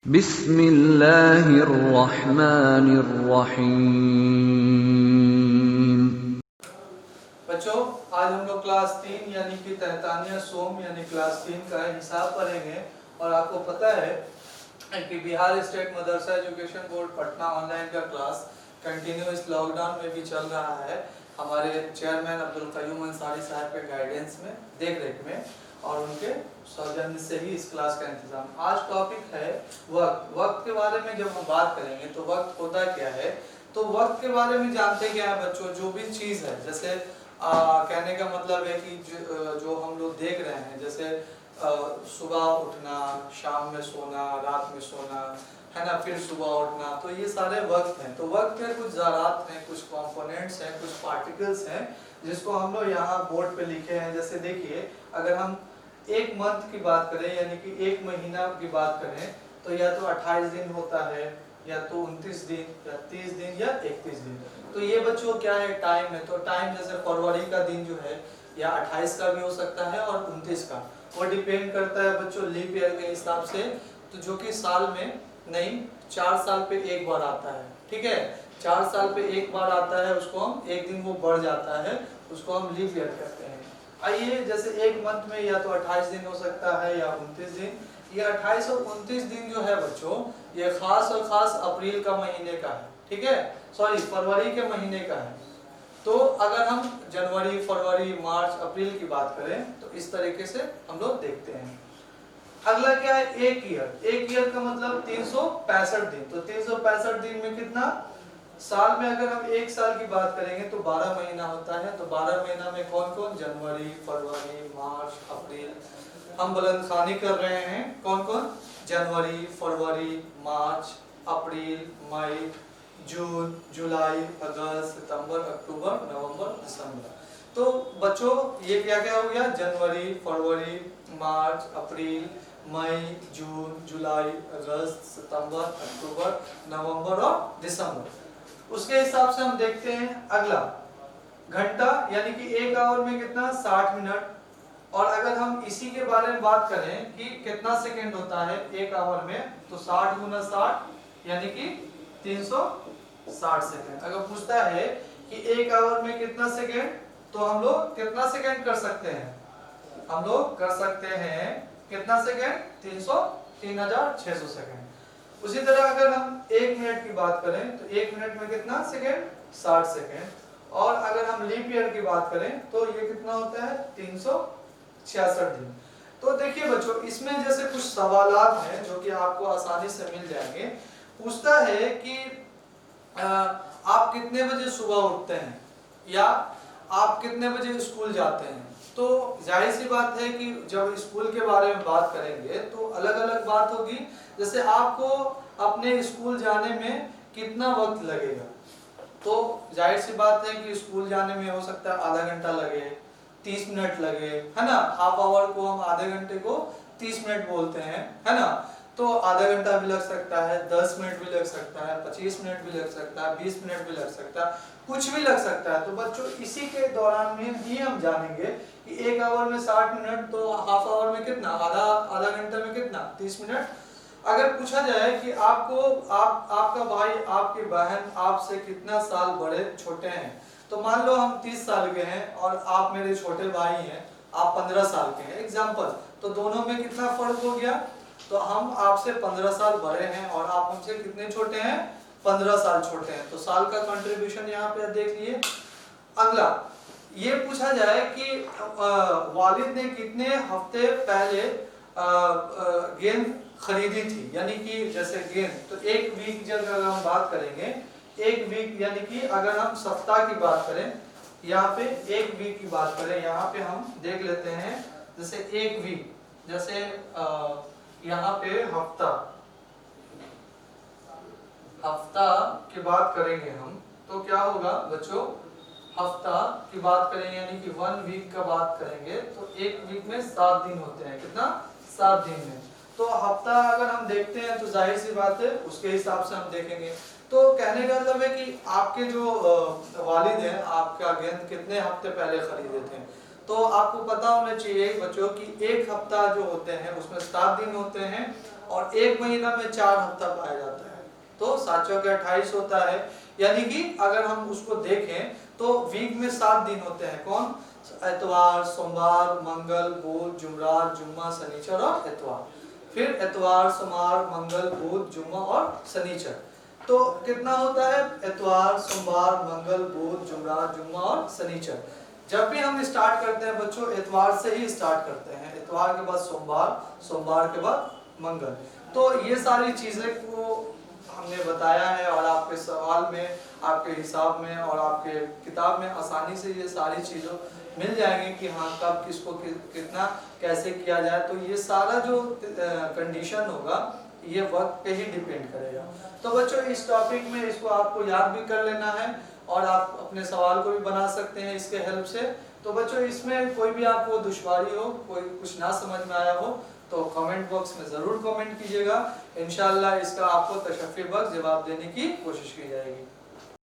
बिस्मिल्लाहिर्रहमानिर्रहीम। बच्चों, आज हम लोग क्लास 3 यानी कि तहतानिया सोम यानी क्लास 3 का हिसाब पढ़ेंगे। और आपको पता है कि बिहार स्टेट मदरसा एजुकेशन बोर्ड पटना ऑनलाइन का क्लास कंटिन्यू इस लॉकडाउन में भी चल रहा है, हमारे चेयरमैन अब्दुल कयूम अंसारी साहब के गाइडेंस में, देख रेख में, और उनके सौजन्य से ही इस क्लास का इंतजाम। आज टॉपिक है वक्त। वक्त के बारे में जब हम बात करेंगे तो वक्त होता क्या है, तो वक्त के बारे में जानते क्या है बच्चों, जो भी चीज़ है, जैसे कहने का मतलब है कि जो हम लोग देख रहे हैं, जैसे सुबह उठना, शाम में सोना, रात में सोना, है ना, फिर सुबह उठना, तो ये सारे वक्त हैं। तो वक्त में कुछ ज़रात हैं, कुछ कंपोनेंट्स हैं, कुछ पार्टिकल्स हैं, जिसको हम लोग यहाँ बोर्ड पे लिखे हैं। जैसे देखिए, अगर हम एक मंथ की बात करें यानी कि एक महीना की बात करें, तो या तो 28 दिन होता है, या तो 29 दिन, या 30 दिन, या 31 दिन। तो ये बच्चों क्या है, टाइम है। तो टाइम जैसे फरवरी का दिन जो है या 28 का भी हो सकता है और 29 का, वो डिपेंड करता है बच्चों लीप ईयर के हिसाब से। तो जो कि साल में नहीं, 4 साल पे एक बार आता है, ठीक है, 4 साल पे एक बार आता है, उसको हम एक दिन वो बढ़ जाता है, उसको हम लीप ईयर कहते हैं। आइए, जैसे एक मंथ में या तो 28 दिन हो सकता है या 29 दिन। ये 28 और 29 दिन जो है बच्चों, ये खास और खास अप्रैल का महीने का है, ठीक है, सॉरी फरवरी के महीने का है। तो अगर हम जनवरी, फरवरी, मार्च, अप्रैल की बात करें तो इस तरीके से हम लोग देखते हैं। अगला क्या है, एक ईयर। एक ईयर का मतलब 365 दिन। तो 365 दिन में कितना, साल में अगर हम एक साल की बात करेंगे तो 12 महीना होता है। तो 12 महीना में कौन कौन, जनवरी, फरवरी, मार्च, अप्रैल, हम बुलंदखानी कर रहे हैं, कौन कौन, जनवरी, फरवरी, मार्च, अप्रैल, मई, जून, जुलाई, अगस्त, सितंबर, अक्टूबर, नवंबर, दिसंबर। तो बच्चों ये क्या क्या हो गया, जनवरी, फरवरी, मार्च, अप्रैल, मई, जून, जुलाई, अगस्त, सितंबर, अक्टूबर, नवंबर और दिसंबर। उसके हिसाब से हम देखते हैं अगला घंटा, यानी कि एक आवर में कितना, 60 मिनट। और अगर हम इसी के बारे में बात करें कि कितना सेकंड होता है एक आवर में, तो 60 गुना 60 यानी कि 360 सेकंड। अगर पूछता है कि एक आवर में कितना सेकंड, तो हम लोग कितना सेकंड कर सकते हैं, हम लोग कर सकते हैं कितना सेकंड, 3600 सेकंड। उसी तरह अगर हम एक मिनट की बात करें तो एक मिनट में कितना सेकंड, 60 सेकंड। और अगर हम लीप ईयर की बात करें तो ये कितना होता है, 366 दिन। तो देखिए बच्चों, इसमें जैसे कुछ सवालात हैं जो कि आपको आसानी से मिल जाएंगे। पूछता है कि आप कितने बजे सुबह उठते हैं, या आप कितने बजे स्कूल जाते हैं। तो जाहिर सी बात है कि जब स्कूल के बारे में बात करेंगे तो अलग अलग बात होगी। जैसे आपको अपने स्कूल जाने में कितना वक्त लगेगा, तो जाहिर सी बात है कि स्कूल जाने में हो सकता है आधा घंटा लगे, 30 मिनट लगे, है ना। हाफ आवर को हम आधे घंटे को 30 मिनट बोलते हैं, है ना। तो आधा घंटा भी लग सकता है, 10 मिनट भी लग सकता है, 25 मिनट भी लग सकता है, 20 मिनट भी लग सकता है, कुछ भी लग सकता है। तो बच्चों इसी के दौरान में ही हम जानेंगे कि एक आवर में 60 मिनट, तो हाफ आवर में कितना, आधा घंटा में कितना, 30 मिनट। अगर पूछा जाए कि आपको आपका भाई, आपकी बहन आपसे कितना साल बड़े छोटे हैं, तो मान लो हम 30 साल के हैं और आप मेरे छोटे भाई हैं, आप 15 साल के हैं, एग्जाम्पल। तो दोनों में कितना फर्क हो गया, तो हम आपसे 15 साल बड़े हैं और आप हमसे कितने छोटे हैं, 15 साल छोटे हैं। तो साल का कंट्रीब्यूशन यहाँ पे देख लिए। अगला ये पूछा जाए कि वालिद ने कितने हफ्ते पहले गेंद खरीदी थी, यानी कि जैसे गेंद, तो एक वीक जब अगर हम बात करेंगे, एक वीक यानी कि अगर हम सप्ताह की बात करें, यहाँ पे एक वीक की बात करें, यहाँ पे हम देख लेते हैं। जैसे एक वीक, जैसे यहाँ पे हफ्ता की बात करेंगे हम, तो क्या होगा बच्चों, हफ्ता की बात करें यानी कि 1 वीक का बात करेंगे, तो एक वीक में 7 दिन होते हैं, कितना, 7 दिन में। तो हफ्ता अगर हम देखते हैं तो जाहिर सी बात है उसके हिसाब से हम देखेंगे। तो कहने का मतलब है कि आपके जो वालिद हैं, आपका गेंद कितने हफ्ते पहले खरीदे थे, तो आपको पता होना चाहिए बच्चों कि एक हफ्ता जो होते हैं उसमें 7 दिन होते हैं और एक महीना में 4 हफ्ता पाया जाता है, तो 7 चौके 28 होता है। यानी कि अगर हम उसको देखें तो वीक में 7 दिन होते हैं, कौन? एतवार, सोमवार, मंगल, बुध, जुमरात, जुम्मा, शनिचर और एतवार। फिर एतवार, सोमवार, मंगल, बुध, जुम्मा और शनिचर। तो कितना होता है? एतवार, सोमवार, मंगल, बुध, जुमरात, जुम्मा और शनिचर। जब भी हम स्टार्ट करते हैं बच्चों एतवार से ही स्टार्ट करते हैं, एतवार के बाद सोमवार, सोमवार के बाद मंगल। तो ये सारी चीजें को हमने बताया है और आपके सवाल में, आपके हिसाब में और आपके किताब में आसानी से ये सारी चीज़ों मिल जाएंगे कि हाँ कब किसको कितना कैसे किया जाए। तो ये सारा जो कंडीशन होगा ये वक्त पे ही डिपेंड करेगा। तो बच्चों इस टॉपिक में इसको आपको याद भी कर लेना है और आप अपने सवाल को भी बना सकते हैं इसके हेल्प से। तो बच्चों इसमें कोई भी आपको दुश्वारी हो, कोई कुछ ना समझ में आया हो तो कमेंट बॉक्स में ज़रूर कमेंट कीजिएगा। इंशाल्लाह इसका आपको तशफ़्फ़ी बख्श जवाब देने की कोशिश की जाएगी।